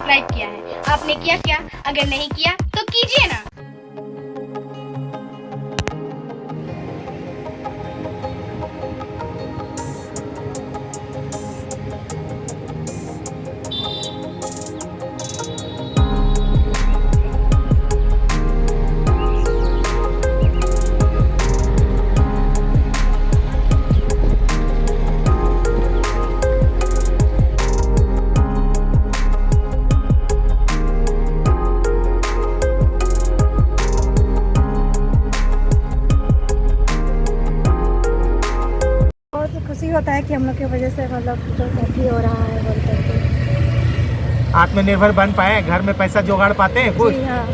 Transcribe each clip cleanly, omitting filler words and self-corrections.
Subscribe किया है। आपने किया क्या? अगर नहीं किया तो कीजिए ना। बहुत खुशी होता है कि हम लोग की वजह से मतलब जो तरक्की हो रहा है बोल करके। आत्मनिर्भर बन पाए, घर में पैसा जुगाड़ पाते हैं कुछ। जी हाँ।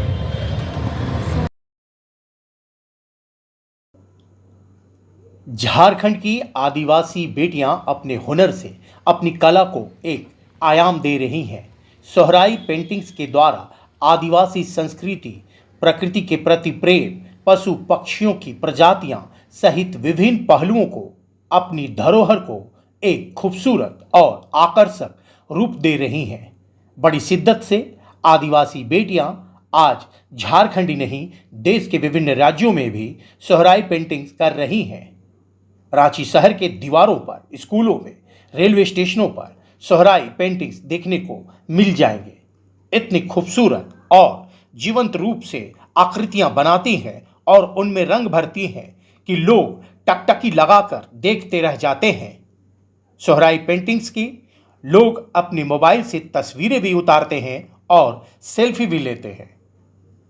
झारखंड की आदिवासी बेटियां अपने हुनर से अपनी कला को एक आयाम दे रही हैं। सोहराई पेंटिंग्स के द्वारा आदिवासी संस्कृति, प्रकृति के प्रति प्रेम, पशु पक्षियों की प्रजातियां सहित विभिन्न पहलुओं को, अपनी धरोहर को एक खूबसूरत और आकर्षक रूप दे रही हैं। बड़ी शिद्दत से आदिवासी बेटियां आज झारखंड ही नहीं, देश के विभिन्न राज्यों में भी सोहराई पेंटिंग्स कर रही हैं। रांची शहर के दीवारों पर, स्कूलों में, रेलवे स्टेशनों पर सोहराई पेंटिंग्स देखने को मिल जाएंगे। इतनी खूबसूरत और जीवंत रूप से आकृतियां बनाती हैं और उनमें रंग भरती हैं कि लोग टकटकी लगाकर देखते रह जाते हैं। सोहराई पेंटिंग्स की लोग अपने मोबाइल से तस्वीरें भी उतारते हैं और सेल्फी भी लेते हैं।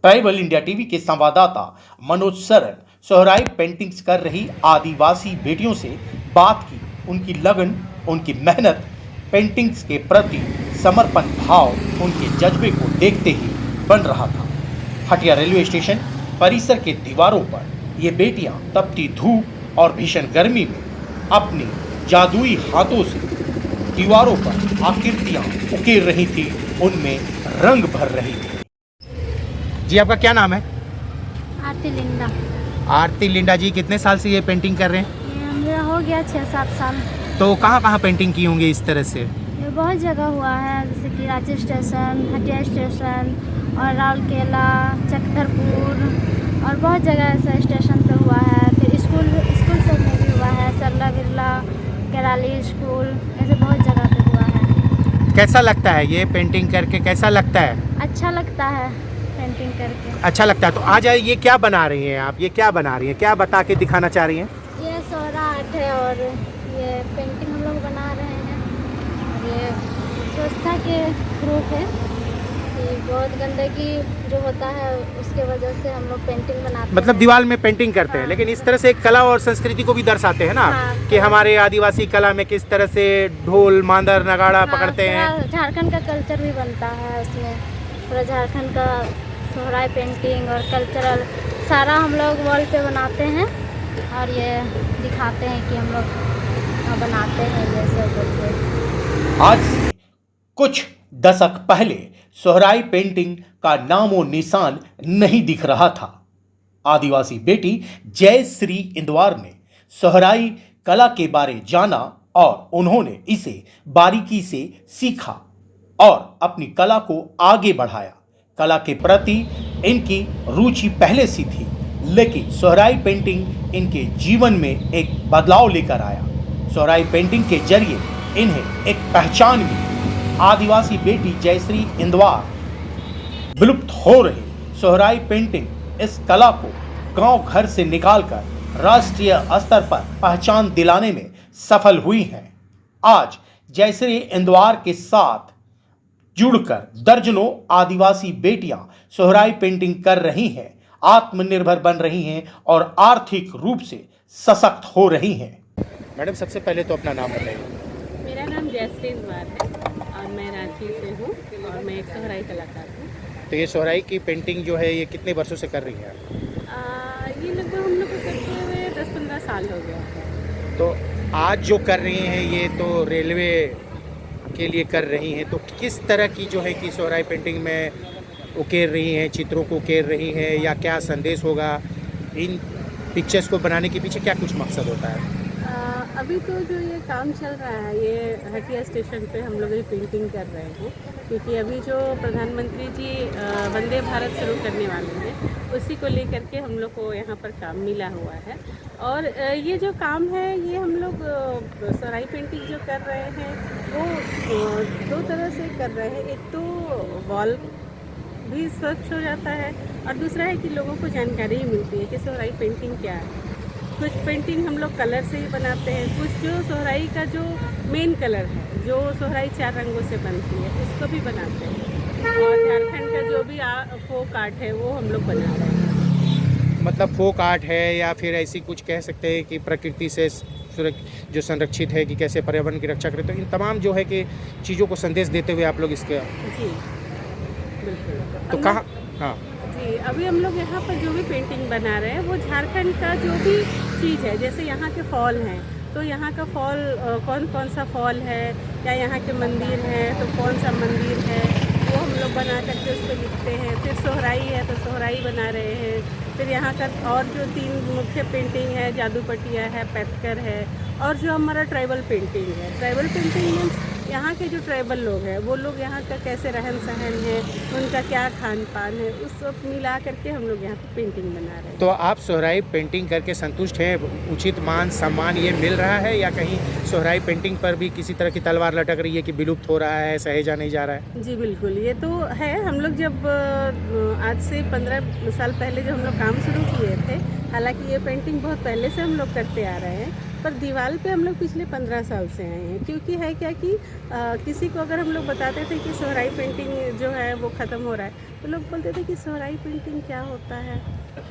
ट्राइबल इंडिया टीवी के संवाददाता मनोज सरन सोहराई पेंटिंग्स कर रही आदिवासी बेटियों से बात की। उनकी लगन, उनकी मेहनत, पेंटिंग्स के प्रति समर्पण भाव उनके जज्बे को देखते ही बन रहा था। हटिया रेलवे स्टेशन परिसर के दीवारों पर ये बेटियां तपती धूप और भीषण गर्मी में अपनी जादुई हाथों से दीवारों पर आकृतियां उकेर रही थी, उनमें रंग भर रही थी। जी, आपका क्या नाम है? आरती लिंडा। आरती लिंडा जी, कितने साल से ये पेंटिंग कर रहे हैं? ये हमें हो गया 6-7 साल। तो कहाँ कहाँ पेंटिंग की होंगी इस तरह से? ये बहुत जगह हुआ है, जैसे कि रांची स्टेशन, हटिया स्टेशन और राउरकेला, चक्रधरपुर और बहुत जगह ऐसा स्टेशन पे हुआ है। फिर स्कूल सब में भी हुआ है, सरला बिरला, केराली स्कूल, ऐसे बहुत जगह पे हुआ है। कैसा लगता है ये पेंटिंग करके? कैसा लगता है? अच्छा लगता है पेंटिंग करके। अच्छा लगता है। तो आज ये क्या बना रही हैं आप? ये क्या बना रही हैं? क्या बता के दिखाना चाह रही हैं? ये सोहरा आर्ट है और ये पेंटिंग हम लोग बना रहे हैं। और ये स्वच्छता के प्रूफ है कि बहुत गंदगी जो होता है उसके वजह से हम लोग पेंटिंग बनाते हैं। मतलब दीवार में पेंटिंग करते हैं, हाँ। लेकिन इस तरह से कला और संस्कृति को भी दर्शाते हैं ना, हाँ। कि हमारे आदिवासी कला में किस तरह से ढोल, मांदर, नगाड़ा हाँ, पकड़ते हैं। पूरा झारखंड का कल्चर भी बनता है उसमें। पूरा झारखंड का सोहराई पेंटिंग और कल्चरल सारा हम लोग वॉल पे बनाते हैं और ये दिखाते हैं कि हम लोग बनाते हैं जैसे बोलते। आज से कुछ दशक पहले सोहराई पेंटिंग का नामो निशान नहीं दिख रहा था। आदिवासी बेटी जयश्री इंदवार ने सोहराई कला के बारे जाना और उन्होंने इसे बारीकी से सीखा और अपनी कला को आगे बढ़ाया। कला के प्रति इनकी रुचि पहले से थी, लेकिन सोहराई पेंटिंग इनके जीवन में एक बदलाव लेकर आया। सोहराई पेंटिंग के जरिए इन्हें एक पहचान मिली। आदिवासी बेटी जयश्री इंदवार विलुप्त हो रही सोहराई पेंटिंग इस कला को गांव घर से निकालकर राष्ट्रीय स्तर पर पहचान दिलाने में सफल हुई हैं। आज जयश्री इंदवार के साथ जुड़कर दर्जनों आदिवासी बेटियां सोहराई पेंटिंग कर रही हैं, आत्मनिर्भर बन रही हैं और आर्थिक रूप से सशक्त हो रही हैं। मैडम, सबसे पहले तो अपना नाम बताइए। मेरा नाम जयश्री इंदवार है और मैं रांची से हूँ और मैं एक सोहराई कलाकार हूँ। तो ये सोहराई की पेंटिंग जो है ये कितने वर्षों से कर रही हैं? ये लगभग हम लोग को करते हुए 10-15 साल हो गया है। तो आज जो कर रही हैं ये तो रेलवे के लिए कर रही हैं, तो किस तरह की जो है कि सोहराई पेंटिंग में उकेर रही हैं, चित्रों को उकेर रही हैं, या क्या संदेश होगा इन पिक्चर्स को बनाने के पीछे? क्या कुछ मकसद होता है? अभी तो जो ये काम चल रहा है, ये हटिया स्टेशन पे हम लोग ये पेंटिंग कर रहे हैं, क्योंकि अभी जो प्रधानमंत्री जी वंदे भारत शुरू करने वाले हैं, उसी को लेकर के हम लोग को यहाँ पर काम मिला हुआ है। और ये जो काम है, ये हम लोग सराई पेंटिंग जो कर रहे हैं वो दो तरह से कर रहे हैं। एक तो वॉल भी स्वच्छ हो जाता है, और दूसरा है कि लोगों को जानकारी ही मिलती है कि सोहराई पेंटिंग क्या है। कुछ पेंटिंग हम लोग कलर से ही बनाते हैं, कुछ जो सोहराई का जो मेन कलर है, जो सोहराई 4 रंगों से बनती है, उसको भी बनाते हैं। और झारखंड का जो भी फोक आर्ट है वो हम लोग बना रहे हैं। मतलब फोक आर्ट है, या फिर ऐसी कुछ कह सकते हैं कि प्रकृति से जो संरक्षित है, कि कैसे पर्यावरण की रक्षा करें, तो इन तमाम जो है कि चीज़ों को संदेश देते हुए आप लोग इसके जी बिल्कुल। तो कहाँ, हाँ जी, अभी हम लोग यहाँ पर जो भी पेंटिंग बना रहे हैं वो झारखंड का जो भी चीज़ है, जैसे यहाँ के फॉल हैं तो यहाँ का फॉल कौन कौन सा फॉल है, या यहाँ के मंदिर हैं तो कौन सा मंदिर है, वो हम लोग बना करके उस पर लिखते हैं। फिर सोहराई है तो सोहराई बना रहे हैं। फिर यहाँ का और जो 3 मुख्य पेंटिंग है, जादू पटिया है, पैथकर है, और जो हमारा ट्राइबल पेंटिंग है। ट्राइबल पेंटिंग मीन्स यहाँ के जो ट्राइबल लोग हैं वो लोग यहाँ का कैसे रहन सहन है, उनका क्या खान पान है, उस सब मिला करके हम लोग यहाँ पे पेंटिंग बना रहे हैं। तो आप सोहराई पेंटिंग करके संतुष्ट हैं? उचित मान सम्मान ये मिल रहा है, या कहीं सोहराई पेंटिंग पर भी किसी तरह की तलवार लटक रही है कि विलुप्त हो रहा है, सहेजा नहीं जा रहा है? जी बिल्कुल, ये तो है। हम लोग जब आज से 15 साल पहले जब हम लोग काम शुरू किए थे, हालांकि ये पेंटिंग बहुत पहले से हम लोग करते आ रहे हैं, पर दीवार पे हम लोग पिछले 15 साल से आए हैं। क्योंकि है क्या कि किसी को अगर हम लोग बताते थे कि सोहराई पेंटिंग जो है वो ख़त्म हो रहा है, तो लोग बोलते थे कि सोहराई पेंटिंग क्या होता है।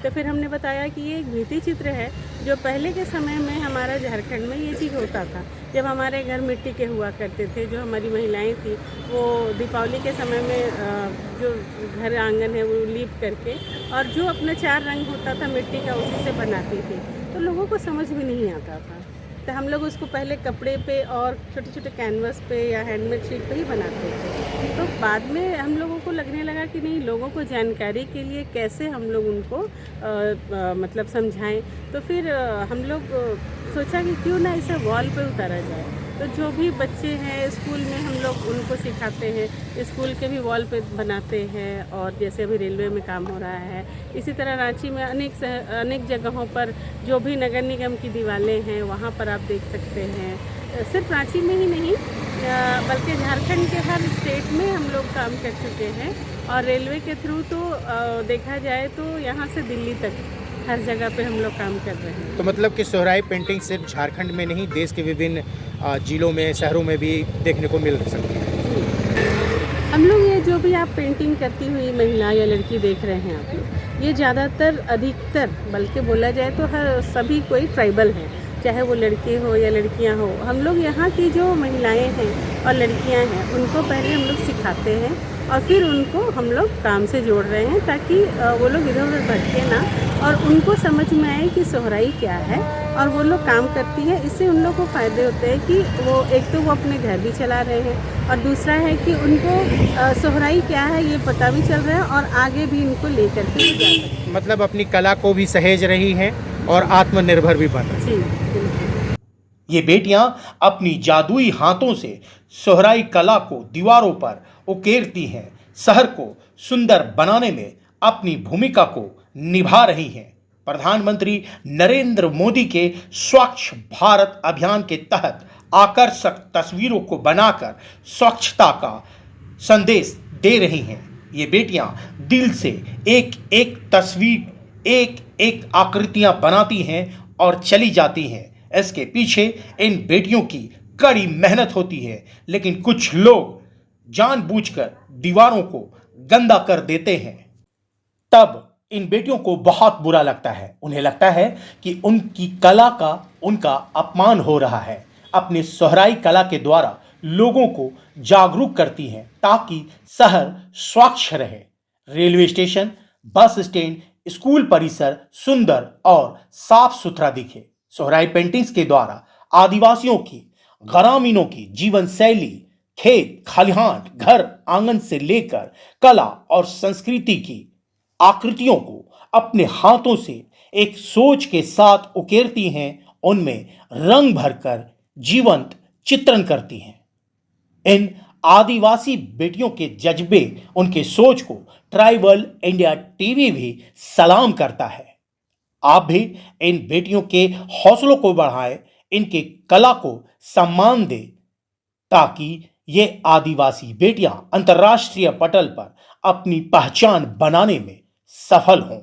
तो फिर हमने बताया कि ये एक भित्ति चित्र है, जो पहले के समय में हमारा झारखंड में ये चीज़ होता था। जब हमारे घर मिट्टी के हुआ करते थे, जो हमारी महिलाएं थी वो दीपावली के समय में जो घर आंगन है वो लीप करके, और जो अपना 4 रंग होता था मिट्टी का, उसी से बनाती थी। तो लोगों को समझ भी नहीं आता था, तो हम लोग उसको पहले कपड़े पे और छोटे छोटे कैनवस पे या हैंडमेड शीट पे ही बनाते थे। तो बाद में हम लोगों को लगने लगा कि नहीं, लोगों को जानकारी के लिए कैसे हम लोग उनको मतलब समझाएं। तो फिर हम लोग सोचा कि क्यों ना इसे वॉल पे उतारा जाए। तो जो भी बच्चे हैं स्कूल में हम लोग उनको सिखाते हैं, स्कूल के भी वॉल पे बनाते हैं। और जैसे अभी रेलवे में काम हो रहा है, इसी तरह रांची में अनेक जगहों पर जो भी नगर निगम की दीवारें हैं वहाँ पर आप देख सकते हैं। सिर्फ रांची में ही नहीं बल्कि झारखंड के हर स्टेट में हम लोग काम कर चुके हैं। और रेलवे के थ्रू तो देखा जाए तो यहाँ से दिल्ली तक हर जगह पे हम लोग काम कर रहे हैं। तो मतलब कि सोहराई पेंटिंग सिर्फ झारखंड में नहीं, देश के विभिन्न जिलों में, शहरों में भी देखने को मिल सकती है। हम लोग ये जो भी आप पेंटिंग करती हुई महिला या लड़की देख रहे हैं आप लोग, ये ज़्यादातर अधिकतर बल्कि बोला जाए तो हर सभी कोई ट्राइबल है, चाहे वो लड़के हो या लड़कियां हो। हम लोग यहाँ की जो महिलाएं हैं और लड़कियां हैं उनको पहले हम लोग सिखाते हैं, और फिर उनको हम लोग काम से जोड़ रहे हैं, ताकि वो लोग इधर उधर भटके ना, और उनको समझ में आए कि सोहराई क्या है। और वो लोग काम करती है, इससे उन लोगों को फ़ायदे होते हैं कि वो एक तो वो अपने घर भी चला रहे हैं, और दूसरा है कि उनको सोहराई क्या है ये पता भी चल रहा है, और आगे भी इनको लेकर के जा सकते हैं। मतलब अपनी कला को भी सहेज रही हैं और आत्मनिर्भर भी बन रही हैं। जी बिल्कुल। ये बेटियां अपनी जादुई हाथों से सोहराई कला को दीवारों पर उकेरती हैं, शहर को सुंदर बनाने में अपनी भूमिका को निभा रही हैं। प्रधानमंत्री नरेंद्र मोदी के स्वच्छ भारत अभियान के तहत आकर्षक तस्वीरों को बनाकर स्वच्छता का संदेश दे रही हैं। ये बेटियां दिल से एक एक तस्वीर, एक एक आकृतियां बनाती हैं और चली जाती हैं। इसके पीछे इन बेटियों की कड़ी मेहनत होती है, लेकिन कुछ लोग जानबूझकर दीवारों को गंदा कर देते हैं। तब इन बेटियों को बहुत बुरा लगता है। उन्हें लगता है कि उनकी कला का उनका अपमान हो रहा है। अपनी सोहराई कला के द्वारा लोगों को जागरूक करती हैं ताकि शहर स्वच्छ रहे। Railway station, bus stand, school परिसर सुंदर और साफ सुथरा दिखे। सोहराई पेंटिंग्स के द्वारा आदिवासियों की, ग्रामीणों की जीवन शैली, खेत खलिहान, घर आंगन से लेकर कला और संस्कृति की आकृतियों को अपने हाथों से एक सोच के साथ उकेरती हैं उनमें रंग भरकर जीवंत चित्रण करती हैं। इन आदिवासी बेटियों के जज्बे, उनके सोच को ट्राइबल इंडिया टीवी भी सलाम करता है। आप भी इन बेटियों के हौसलों को बढ़ाएं, इनके कला को सम्मान दें, ताकि ये आदिवासी बेटियां अंतर्राष्ट्रीय पटल पर अपनी पहचान बनाने में सफल हों।